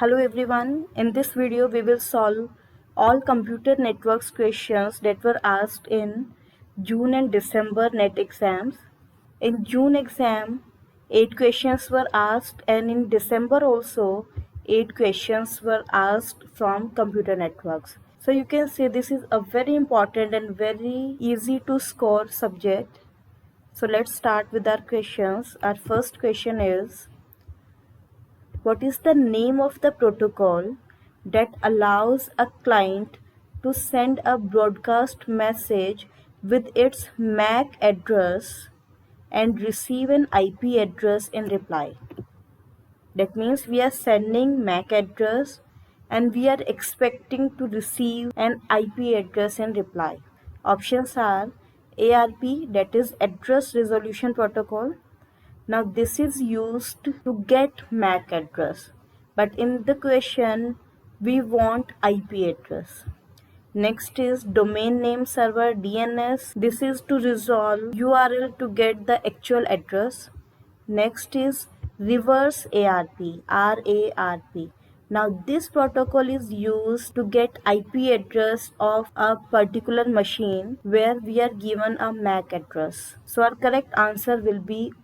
Hello everyone, in this video we will solve all computer networks questions that were asked in June and December NET exams. In June exam, 8 questions were asked and in December also 8 questions were asked from computer networks. So you can say this is a very important and very easy to score subject. So let's start with our questions. Our first question is, what is the name of the protocol that allows a client to send a broadcast message with its MAC address and receive an IP address in reply? That means we are sending MAC address and we are expecting to receive an IP address in reply. Options are ARP, that is Address Resolution Protocol. Now this is used to get MAC address, but in the question we want IP address. Next is domain name server DNS. This is to resolve URL to get the actual address. Next is reverse ARP, RARP. Now this protocol is used to get IP address of a particular machine where we are given a MAC address. So our correct answer will be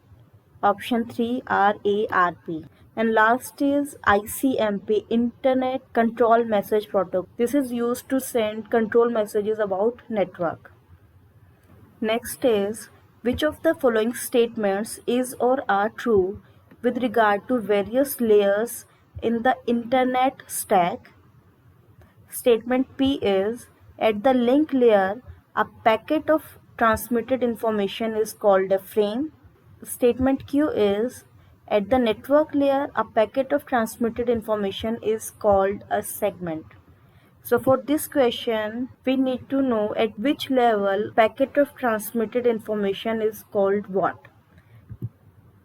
option 3, RARP. And last is ICMP, Internet Control Message Protocol. This is used to send control messages about network. Next is, which of the following statements is or are true with regard to various layers in the internet stack? Statement P is, at the link layer, a packet of transmitted information is called a frame. Statement Q is, at the network layer, a packet of transmitted information is called a segment. So for this question, we need to know at which level packet of transmitted information is called what.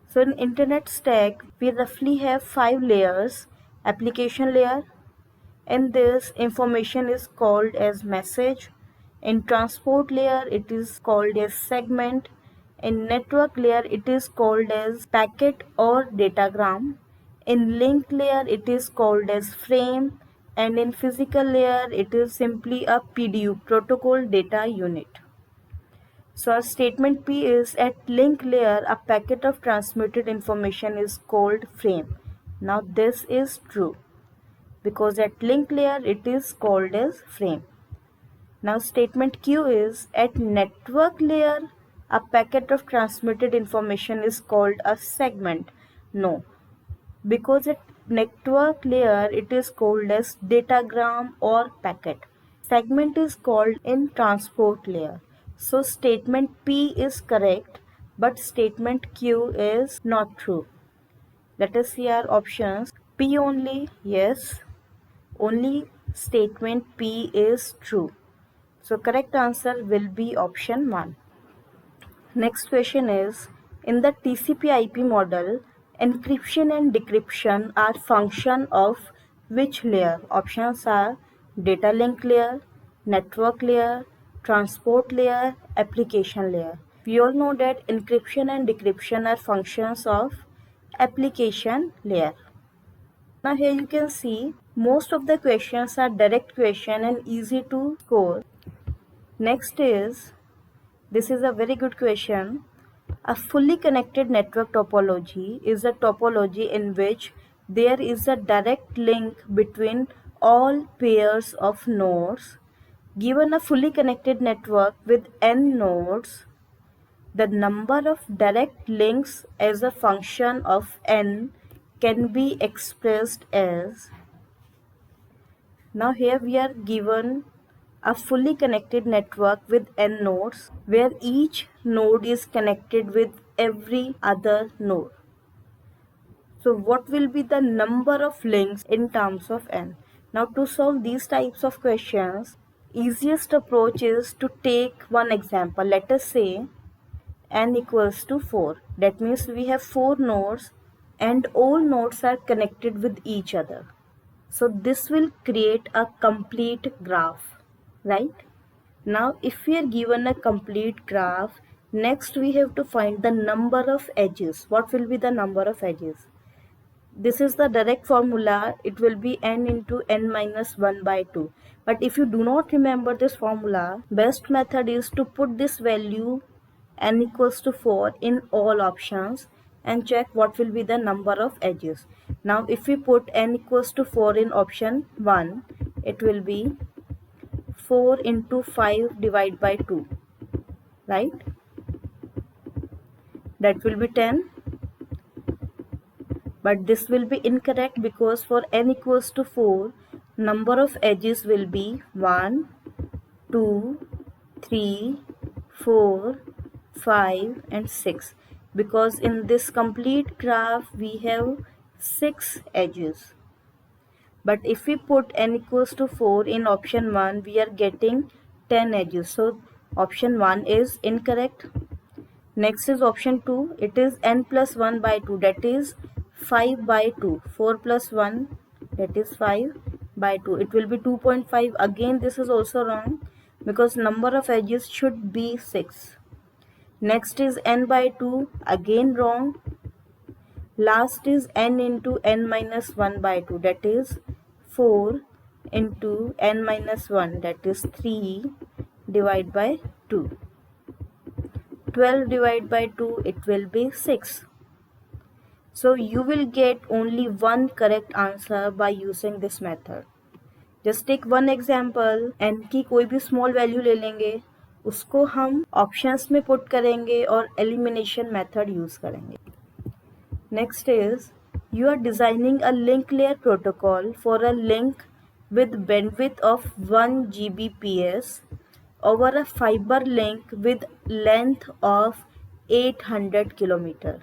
So in internet stack, we roughly have 5 layers. Application layer, in this information is called as message. In transport layer it is called as segment. In network layer it is called as packet or datagram. In link layer it is called as frame, and in physical layer it is simply a PDU, protocol data unit. So our statement P is, at link layer a packet of transmitted information is called frame. Now this is true, because at link layer it is called as frame. Now statement Q is, at network layer a packet of transmitted information is called a segment. No, because at network layer it is called as datagram or packet. Segment is called in transport layer. So statement P is correct, but statement Q is not true. Let us see our options. P only, yes. Only statement P is true. So correct answer will be option 1. Next question is, in the TCP/IP model, encryption and decryption are function of which layer? Options are data link layer, network layer, transport layer, application layer. We all know that encryption and decryption are functions of application layer. Now here you can see most of the questions are direct question and easy to score. Next is, this is a very good question. A fully connected network topology is a topology in which there is a direct link between all pairs of nodes. Given a fully connected network with n nodes, the number of direct links as a function of n can be expressed as. Now here we are given a fully connected network with n nodes where each node is connected with every other node. So what will be the number of links in terms of n? Now to solve these types of questions, easiest approach is to take one example. Let us say n equals to 4. That means we have 4 nodes and all nodes are connected with each other. So this will create a complete graph, right? Now if we are given a complete graph, next we have to find the number of edges. What will be the number of edges? this is the direct formula. It will be n into n minus 1 by 2. But if you do not remember this formula, best method is to put this value n equals to 4 in all options and check what will be the number of edges. Now if we put n equals to 4 in option 1, it will be 4 into 5 divided by 2, right? That will be 10. But this will be incorrect because for n equals to 4, number of edges will be 1, 2, 3, 4, 5 and 6, because in this complete graph we have 6 edges. But if we put n equals to 4 in option 1, we are getting 10 edges. So option 1 is incorrect. Next is option 2. It is n plus 1 by 2, that is 5 by 2. 4 plus 1, that is 5 by 2. It will be 2.5. Again, this is also wrong because number of edges should be 6. Next is n by 2. Again wrong. Last is n into n minus 1 by 2. That is 4 into n minus 1. That is 3 divided by 2. 12 divided by 2, it will be 6. So you will get only one correct answer by using this method. Just take one example. n की कोई भी small value ले लेंगे, उसको हम options में put करेंगे और elimination method use करेंगे. Next is, you are designing a link layer protocol for a link with bandwidth of 1 Gbps over a fiber link with length of 800 km.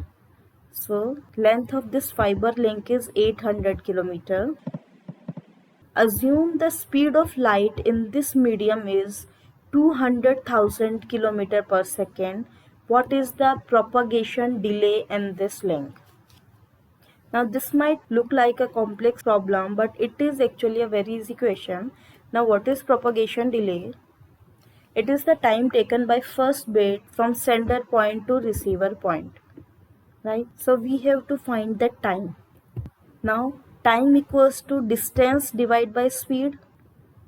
So length of this fiber link is 800 km. Assume the speed of light in this medium is 200,000 km per second. What is the propagation delay in this link? Now this might look like a complex problem, but it is actually a very easy question. Now what is propagation delay? It is the time taken by first bit from sender point to receiver point, right? So we have to find that time. Now time equals to distance divided by speed.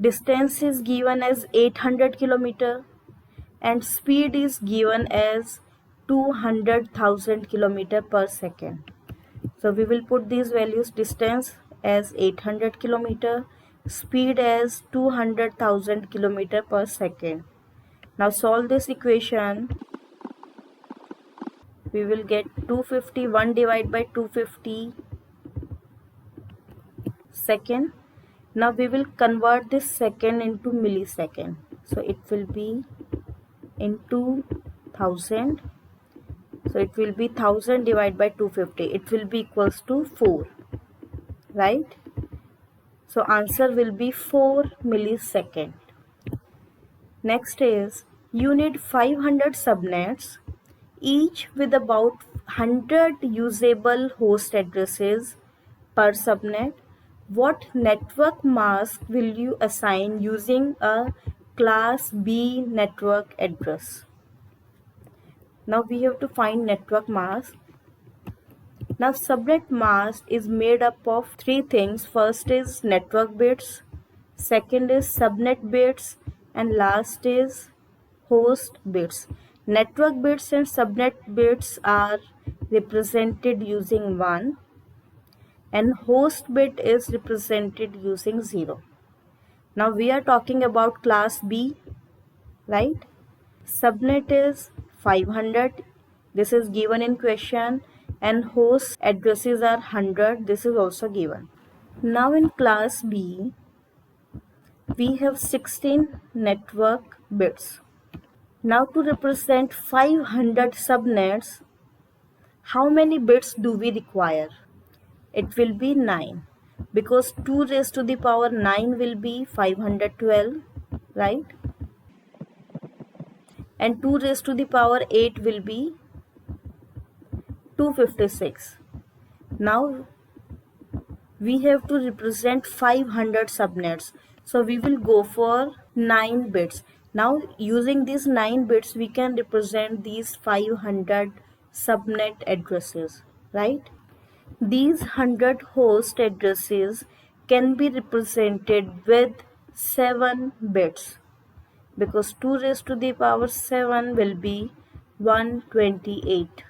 Distance is given as 800 km and speed is given as 200,000 km per second. So we will put these values, distance as 800 km, speed as 200,000 km per second. Now solve this equation. We will get 250, 1 divided by 250 second. Now we will convert this second into millisecond. So it will be into 1000. So it will be 1000 divided by 250. It will be equals to 4, right? So answer will be 4 millisecond. Next is, you need 500 subnets, each with about 100 usable host addresses per subnet. What network mask will you assign using a class B network address? Now we have to find network mask. Now subnet mask is made up of three things. First is network bits, second is subnet bits, and last is host bits. Network bits and subnet bits are represented using 1 and host bit is represented using 0. Now we are talking about class B, right? Subnet is 500, this is given in question, and host addresses are 100, this is also given. Now in class B, we have 16 network bits. Now to represent 500 subnets, how many bits do we require? It will be 9, because 2 raised to the power 9 will be 512, right? And 2 raised to the power 8 will be 256. Now we have to represent 500 subnets, so we will go for 9 bits. Now using these 9 bits we can represent these 500 subnet addresses, right? These 100 host addresses can be represented with 7 bits, because 2 raised to the power 7 will be 128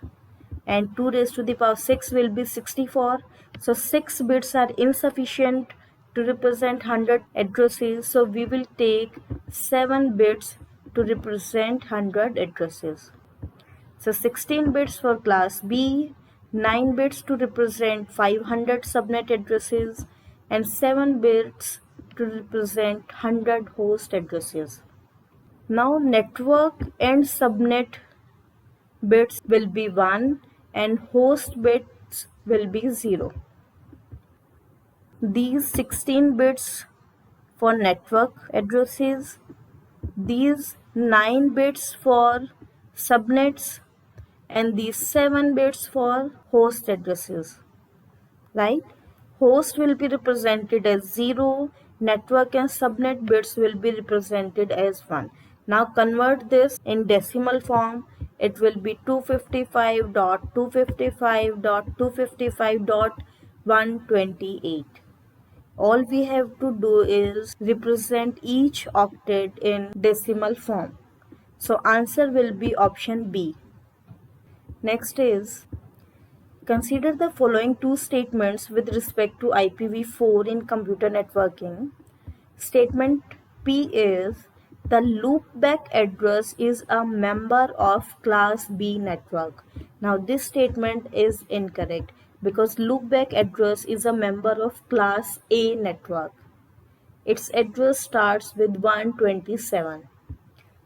and 2 raised to the power 6 will be 64. So 6 bits are insufficient to represent 100 addresses, so we will take 7 bits to represent 100 addresses. So 16 bits for class B, 9 bits to represent 500 subnet addresses, and 7 bits to represent 100 host addresses. Now network and subnet bits will be 1 and host bits will be 0. These 16 bits for network addresses, these 9 bits for subnets, and these 7 bits for host addresses, right? Host will be represented as 0, network and subnet bits will be represented as 1. Now convert this in decimal form. It will be 255.255.255.128. All we have to do is represent each octet in decimal form. So answer will be option B. Next is, consider the following two statements with respect to IPv4 in computer networking. Statement P is, the loopback address is a member of class B network. Now this statement is incorrect because loopback address is a member of class A network. Its address starts with 127.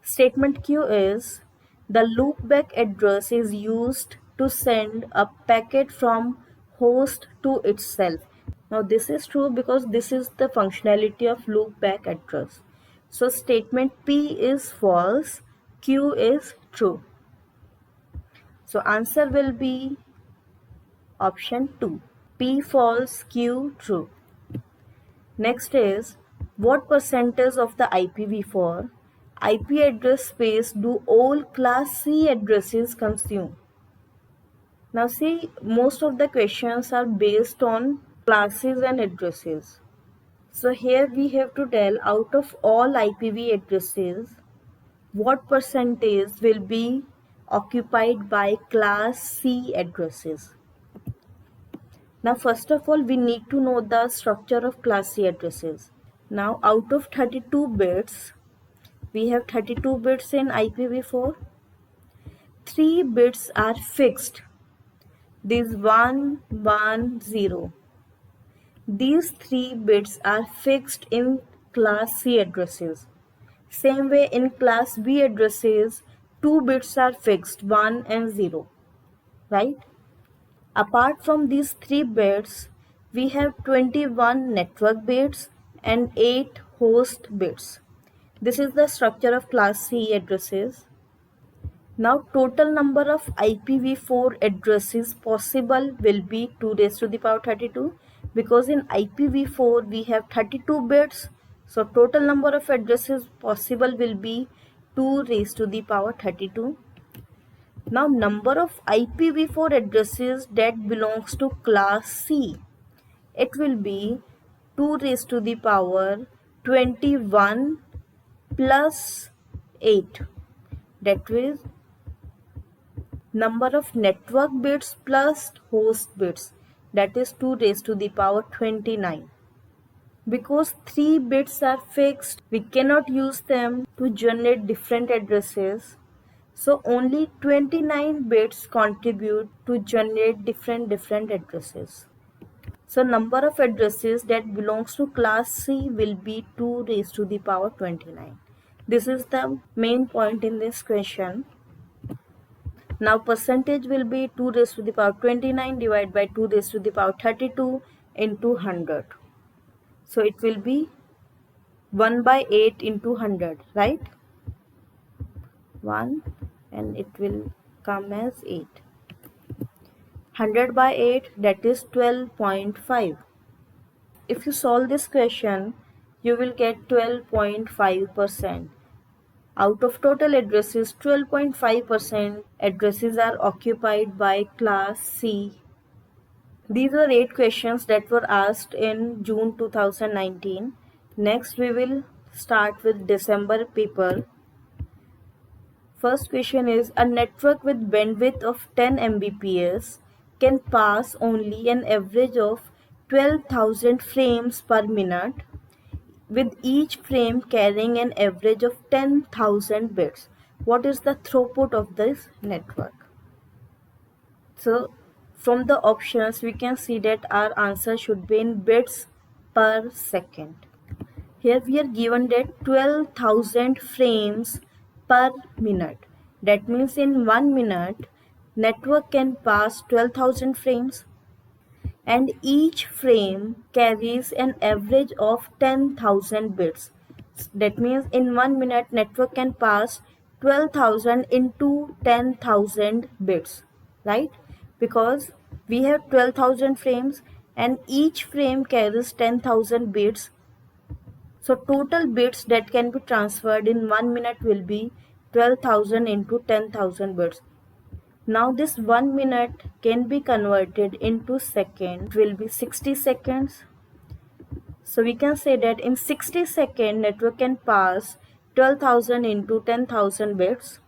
Statement Q is, the loopback address is used to send a packet from host to itself. Now this is true because this is the functionality of loopback address. So statement P is false, Q is true. So answer will be option 2. P false, Q true. Next is, what percentage of the IPv4 IP address space do all class C addresses consume? Now see, most of the questions are based on classes and addresses. So here we have to tell, out of all IPv addresses, what percentage will be occupied by class C addresses. Now first of all, we need to know the structure of class C addresses. Now out of 32 bits, we have 32 bits in IPv4. 3 bits are fixed. These 1, 1, 0. These 3 bits are fixed in class C addresses. Same way in class B addresses, 2 bits are fixed, 1 and 0. Right? Apart from these 3 bits, we have 21 network bits and 8 host bits. This is the structure of class C addresses. Now total number of IPv4 addresses possible will be 2 raised to the power 32, because in IPv4 we have 32 bits. So total number of addresses possible will be 2 raised to the power 32. Now number of IPv4 addresses that belongs to class C, it will be 2 raised to the power 21 plus 8. That is number of network bits plus host bits, that is 2 raised to the power 29. Because 3 bits are fixed, we cannot use them to generate different addresses. So only 29 bits contribute to generate different addresses. So number of addresses that belongs to class C will be 2 raised to the power 29. This is the main point in this question. Now percentage will be 2 raised to the power 29 divided by 2 raised to the power 32 into 100. So it will be 1 by 8 into 100, right? 1 and it will come as 8. 100 by 8, that is 12.5. If you solve this question, you will get 12.5%. Out of total addresses, 12.5% addresses are occupied by class C. These were 8 questions that were asked in June 2019. Next, we will start with December paper. First question is, a network with bandwidth of 10 Mbps can pass only an average of 12,000 frames per minute, with each frame carrying an average of 10,000 bits. What is the throughput of this network? So from the options we can see that our answer should be in bits per second. Here we are given that 12,000 frames per minute. That means in 1 minute network can pass 12,000 frames, and each frame carries an average of 10,000 bits. That means in 1 minute network can pass 12,000 into 10,000 bits, right? Because we have 12,000 frames and each frame carries 10,000 bits. So total bits that can be transferred in 1 minute will be 12,000 into 10,000 bits. Now this 1 minute can be converted into second. It will be 60 seconds. So we can say that in 60 seconds network can pass 12,000 into 10,000 bits.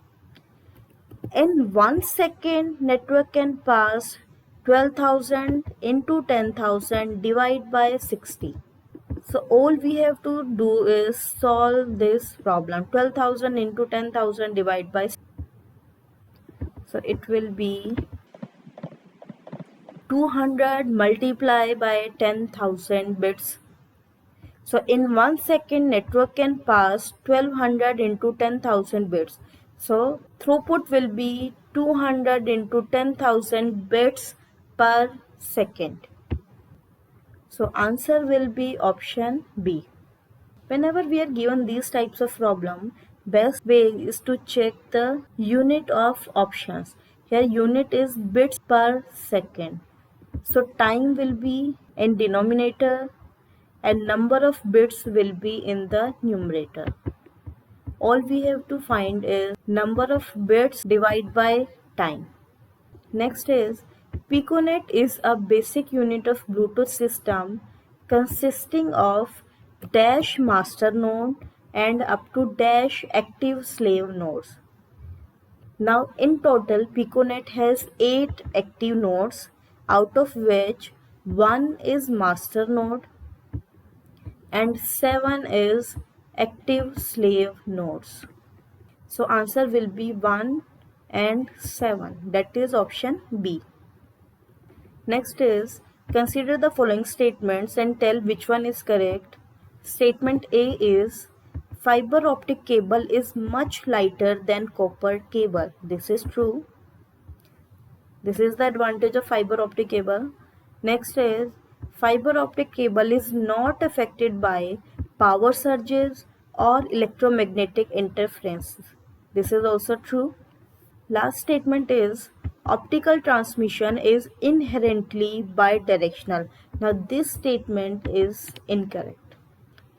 In 1 second network can pass 12,000 into 10,000 divided by 60. So all we have to do is solve this problem. 12,000 into 10,000 divided by 60. So it will be 200 multiplied by 10,000 bits. So in 1 second network can pass 1200 into 10,000 bits. So throughput will be 200 into 10,000 bits per second. So answer will be option B. Whenever we are given these types of problem, best way is to check the unit of options. Here unit is bits per second. So time will be in denominator and number of bits will be in the numerator. All we have to find is number of bits divided by time. Next is, Piconet is a basic unit of Bluetooth system consisting of dash master node and up to dash active slave nodes. Now in total Piconet has 8 active nodes, out of which 1 is master node and 7 is active slave nodes. So answer will be 1 and 7, that is option B. Next is, consider the following statements and tell which one is correct. Statement A is, fiber optic cable is much lighter than copper cable. This is true. This is the advantage of fiber optic cable. Next is, fiber optic cable is not affected by power surges or electromagnetic interferences. This is also true. Last statement is, optical transmission is inherently bidirectional. Now this statement is incorrect.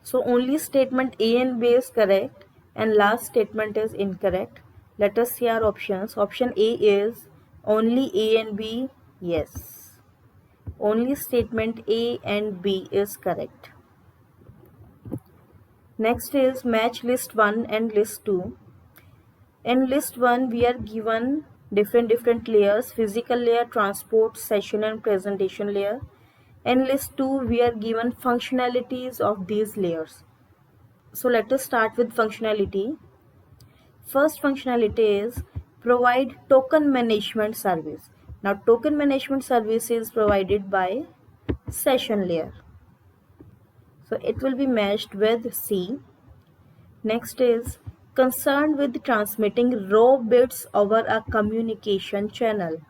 So only statement A and B is correct and last statement is incorrect. Let us see our options. Option A is only A and B. Yes. Only statement A and B is correct. Next is match list 1 and list 2. In list 1 we are given different layers: physical layer, transport, session and presentation layer. In list 2 we are given functionalities of these layers. So let us start with functionality. First functionality is provide token management service. Now token management service is provided by session layer. So it will be matched with C. Next is concerned with transmitting raw bits over a communication channel.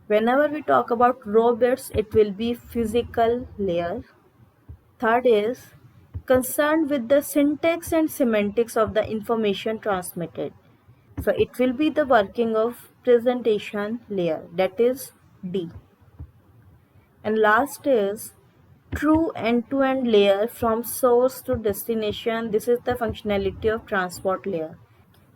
Whenever we talk about raw bits, it will be physical layer. Third is concerned with the syntax and semantics of the information transmitted. So it will be the working of presentation layer, that is D. And last is true end-to-end layer from source to destination. This is the functionality of transport layer.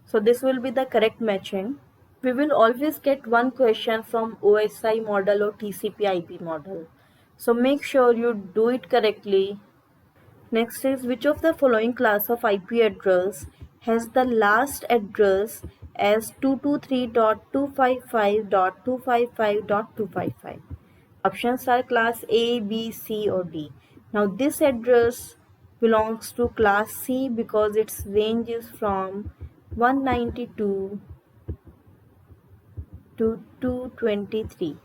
So this will be the correct matching. We will always get one question from OSI model or TCP IP model. So make sure you do it correctly. Next is, which of the following class of IP address has the last address as 223.255.255.255? Options are class A, B, C or D. Now this address belongs to class C because its range is from 192 to 223.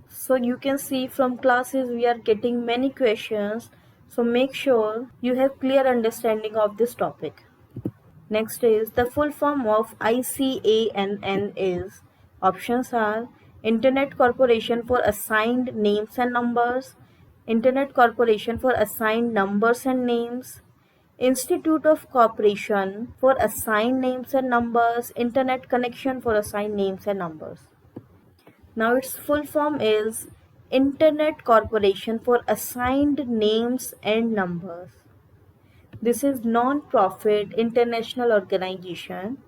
So you can see from classes we are getting many questions. So make sure you have clear understanding of this topic. Next is, the full form of ICANN is, options are Internet Corporation for Assigned Names and Numbers, Internet Corporation for Assigned Numbers and Names, Institute of Cooperation for Assigned Names and Numbers, Internet Connection for Assigned Names and Numbers. Now its full form is Internet Corporation for Assigned Names and Numbers. This is non-profit international organization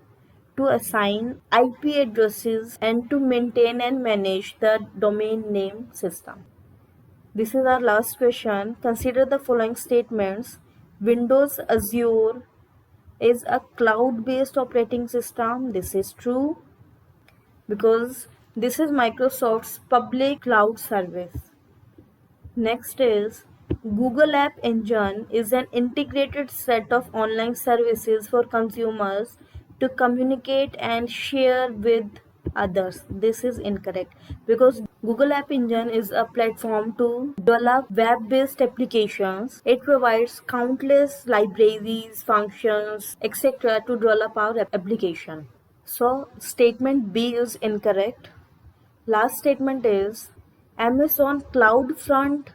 to assign IP addresses and to maintain and manage the domain name system. This is our last question. Consider the following statements. Windows Azure is a cloud-based operating system. This is true because this is Microsoft's public cloud service. Next is, Google App Engine is an integrated set of online services for consumers to communicate and share with others. This is incorrect because Google App Engine is a platform to develop web-based applications. It provides countless libraries, functions, etc. to develop our application. So statement B is incorrect. Last statement is, Amazon CloudFront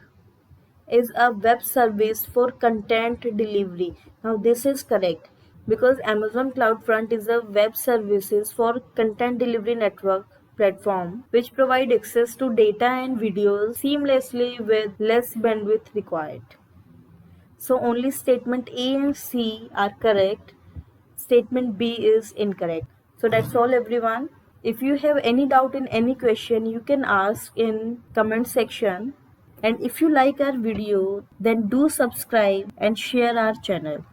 is a web service for content delivery. Now this is correct because Amazon CloudFront is a web services for content delivery network platform which provide access to data and videos seamlessly with less bandwidth required. So only statement A and C are correct. Statement B is incorrect. So that's all everyone. If you have any doubt in any question, you can ask in comment section. And if you like our video, then do subscribe and share our channel.